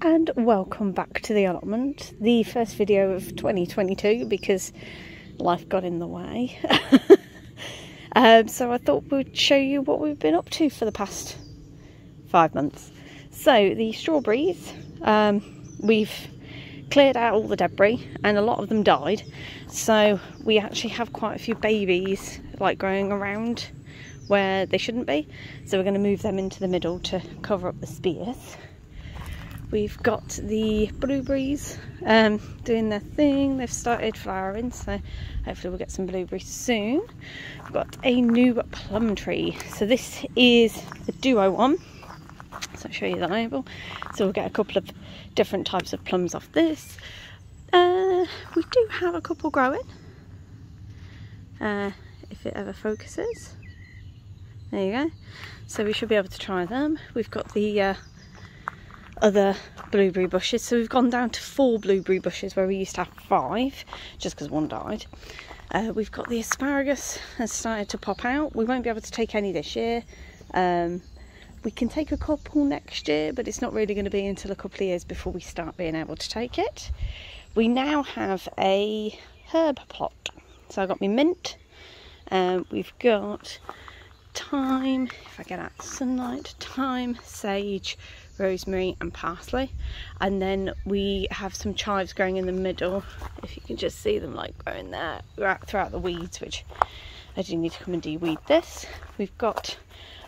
And welcome back to the allotment, the first video of 2022 because life got in the way. So I thought we'd show you what we've been up to for the past 5 months. So the strawberries, we've cleared out all the debris and a lot of them died, so we actually have quite a few babies like growing around where they shouldn't be, so we're going to move them into the middle to cover up the spears. We've got the blueberries doing their thing. They've started flowering, so hopefully we'll get some blueberries soon. We've got a new plum tree. So this is the duo one. So I'll show you the label. So we'll get a couple of different types of plums off this. We do have a couple growing. If it ever focuses. There you go. So we should be able to try them. We've got the other blueberry bushes, so we've gone down to 4 blueberry bushes where we used to have 5 just because one died. We've got the asparagus has started to pop out. We won't be able to take any this year. We can take a couple next year, but it's not really going to be until a couple of years before we start being able to take it. We now have a herb plot, so I've got my mint, we've got thyme, if I get out sunlight, thyme, sage, rosemary and parsley, and then we have some chives growing in the middle, if you can just see them like growing there throughout the weeds, which I do need to come and de-weed this. We've got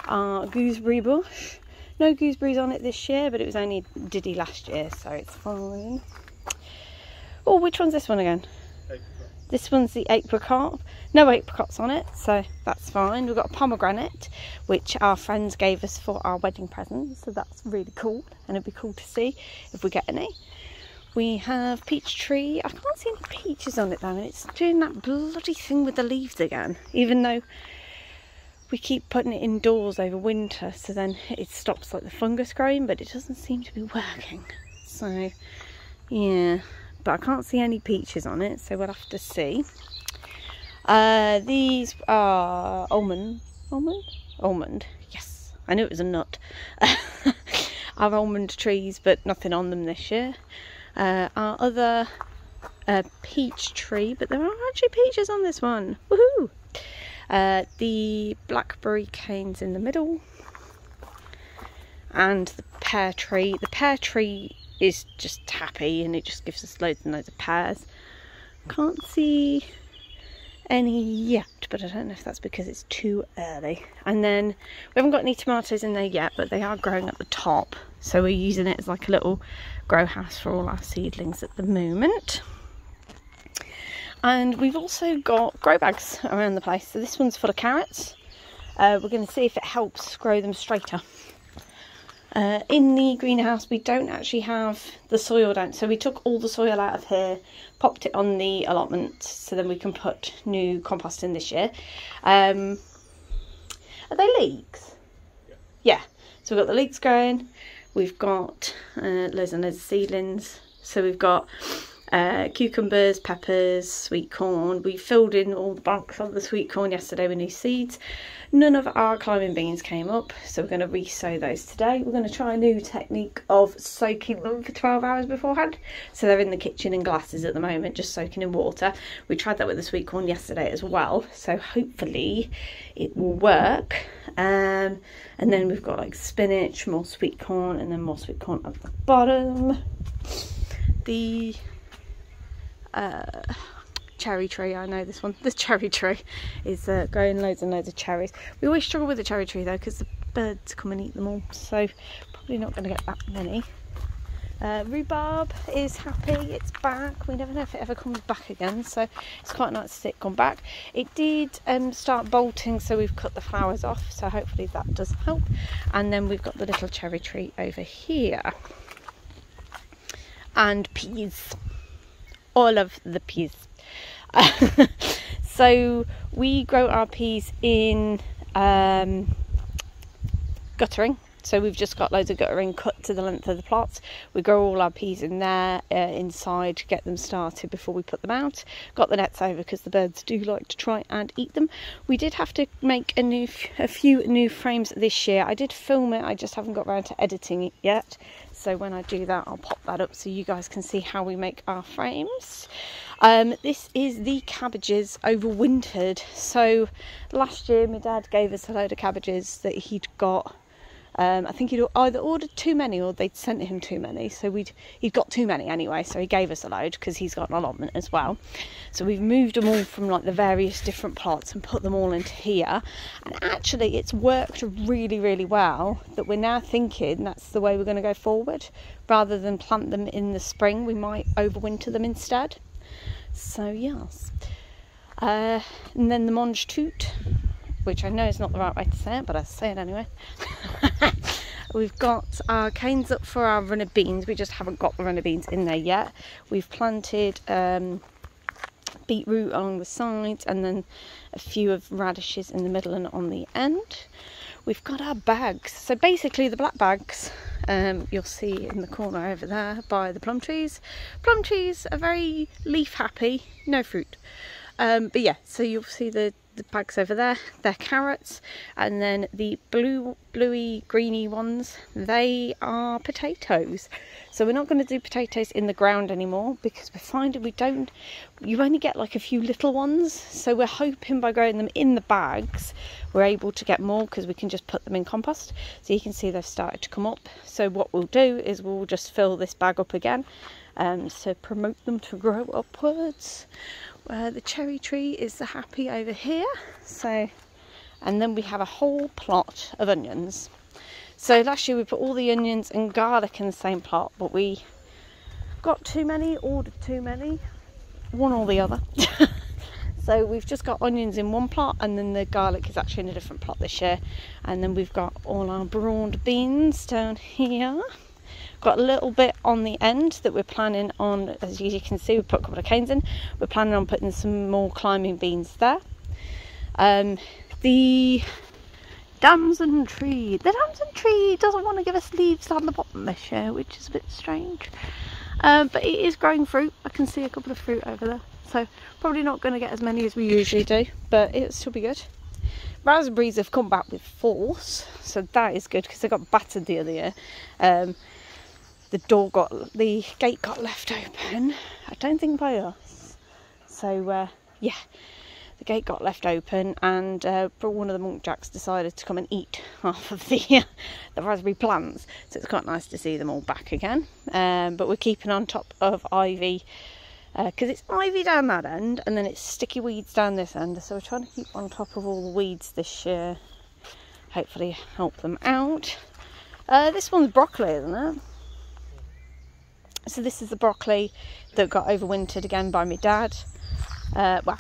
our gooseberry bush. No gooseberries on it this year, but it was only diddy last year, so it's fine. Oh, which one's this one again? This one's the apricot. No apricots on it, so that's fine. We've got a pomegranate, which our friends gave us for our wedding present, so that's really cool, and it'd be cool to see if we get any. We have peach tree. I can't see any peaches on it though, and it's doing that bloody thing with the leaves again, even though we keep putting it indoors over winter, so then it stops like the fungus growing, but it doesn't seem to be working. So yeah, but I can't see any peaches on it, so we'll have to see. These are almond, yes, I knew it was a nut. Our almond trees, but nothing on them this year. Our other peach tree, but there are actually peaches on this one, woohoo! The blackberry canes in the middle, and the pear tree. The pear tree is just happy and it just gives us loads and loads of pears. Can't see any yet, but I don't know if that's because it's too early. And then we haven't got any tomatoes in there yet, but they are growing at the top, so we're using it as like a little grow house for all our seedlings at the moment. And we've also got grow bags around the place. So this one's full of carrots. We're going to see if it helps grow them straighter. In the greenhouse we don't actually have the soil down, so we took all the soil out of here, popped it on the allotment, so then we can put new compost in this year. Are they leeks? Yeah, so we've got the leeks growing, we've got loads and loads of seedlings, so we've got cucumbers, peppers, sweet corn. We filled in all the bunks of the sweet corn yesterday with new seeds. None of our climbing beans came up, so we're going to re-sow those today. We're going to try a new technique of soaking them for 12 hours beforehand. So they're in the kitchen in glasses at the moment, just soaking in water. We tried that with the sweet corn yesterday as well, so hopefully it will work. And then we've got like spinach, more sweet corn, and then more sweet corn at the bottom. The cherry tree, I know this one, the cherry tree is growing loads and loads of cherries. We always struggle with the cherry tree though because the birds come and eat them all, so probably not going to get that many. Rhubarb is happy, it's back. We never know if it ever comes back again, so it's quite nice to see it come back. It did start bolting, so we've cut the flowers off, so hopefully that does help. And then we've got the little cherry tree over here. And peas, all of the peas. So we grow our peas in guttering, so we've just got loads of guttering cut to the length of the plots. We grow all our peas in there inside to get them started before we put them out. Got the nets over because the birds do like to try and eat them. We did have to make a few new frames this year. I did film it, I just haven't got around to editing it yet, so when I do that I'll pop that up so you guys can see how we make our frames. This is the cabbages overwintered. So last year my dad gave us a load of cabbages that he'd got. I think he'd either ordered too many or they'd sent him too many, so he'd got too many anyway, so he gave us a load because he's got an allotment as well. So we've moved them all from like the various different plots and put them all into here, and actually it's worked really, really well, that we're now thinking that's the way we're going to go forward. Rather than plant them in the spring, we might overwinter them instead. So yes, and then the mange tout, which I know is not the right way to say it, but I say it anyway. We've got our canes up for our runner beans. We just haven't got the runner beans in there yet. We've planted beetroot along the sides, and then a few of radishes in the middle and on the end. We've got our bags. So basically the black bags, you'll see in the corner over there by the plum trees. Plum trees are very leaf happy, no fruit. But yeah, so you'll see the bags over there, they're carrots, and then the bluey greeny ones, they are potatoes. So we're not going to do potatoes in the ground anymore because we're finding you only get like a few little ones, so we're hoping by growing them in the bags we're able to get more because we can just put them in compost. So you can see they've started to come up. So what we'll do is we'll just fill this bag up again to promote them to grow upwards. The cherry tree is the happy over here, so, and then we have a whole plot of onions. So last year we put all the onions and garlic in the same plot, but we got too many, ordered too many, one or the other. So we've just got onions in one plot, and then the garlic is actually in a different plot this year. And then we've got all our broad beans down here. Got a little bit on the end that we're planning on, as you can see, we put a couple of canes in. We're planning on putting some more climbing beans there. The damson tree doesn't want to give us leaves down the bottom this year, which is a bit strange. But it is growing fruit. I can see a couple of fruit over there. So probably not going to get as many as we usually do, but it'll still be good. Raspberries have come back with force, so that is good because they got battered the other year. The gate got left open, I don't think by us. So yeah, the gate got left open, and one of the muntjacs decided to come and eat half of the raspberry plants. So it's quite nice to see them all back again. But we're keeping on top of ivy, because it's ivy down that end and then it's sticky weeds down this end. So we're trying to keep on top of all the weeds this year. Hopefully help them out. This one's broccoli, isn't it? So this is the broccoli that got overwintered again by my dad. Well,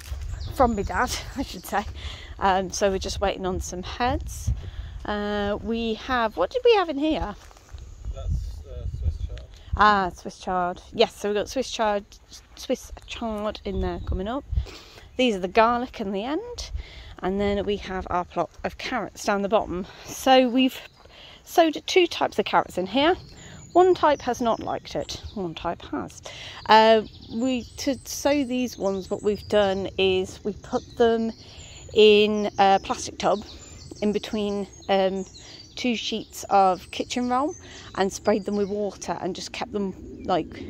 from my dad, I should say. So we're just waiting on some heads. We have, what did we have in here? That's Swiss chard. Ah, Swiss chard. Yes, so we've got Swiss chard in there coming up. These are the garlic in the end. And then we have our plot of carrots down the bottom. So we've sowed 2 types of carrots in here. One type has not liked it, one type has. To sow these ones, what we've done is we put them in a plastic tub in between 2 sheets of kitchen roll and sprayed them with water and just kept them like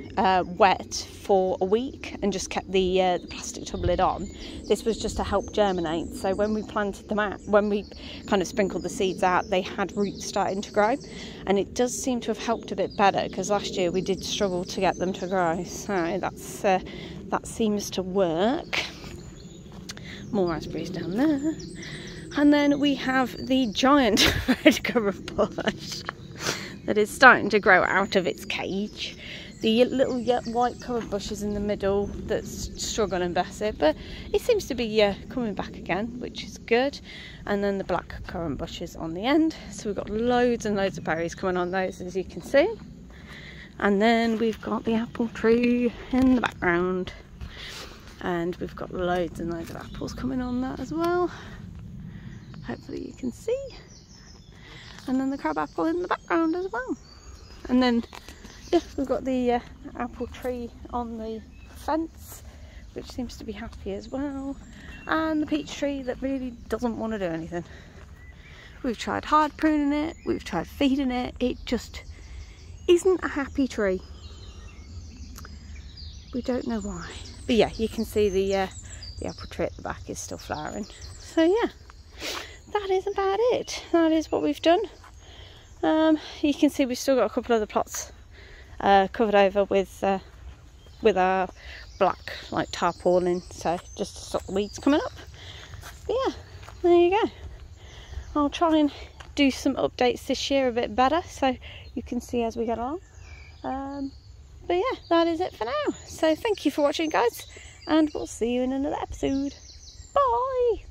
wet for a week and just kept the plastic tub lid on. This was just to help germinate. So when we planted them out, when we kind of sprinkled the seeds out, they had roots starting to grow, and it does seem to have helped a bit better because last year we did struggle to get them to grow. So that seems to work. More raspberries down there. And then we have the giant red currant bush that is starting to grow out of its cage. The little white currant bush is in the middle that's struggling, bless it, but it seems to be coming back again, which is good. And then the black currant bush is on the end. So we've got loads and loads of berries coming on those, as you can see. And then we've got the apple tree in the background. And we've got loads and loads of apples coming on that as well. Hopefully you can see. And then the crab apple in the background as well. And then, yeah, we've got the apple tree on the fence, which seems to be happy as well. And the peach tree that really doesn't want to do anything. We've tried hard pruning it, we've tried feeding it, it isn't a happy tree. We don't know why. But yeah, you can see the apple tree at the back is still flowering. So yeah, that is about it. That is what we've done. You can see we've still got a couple other plots covered over with our black like tarpaulin, so just to stop the weeds coming up. But yeah, there you go. I'll try and do some updates this year a bit better so you can see as we get along. But yeah, that is it for now. So thank you for watching, guys, and we'll see you in another episode. Bye.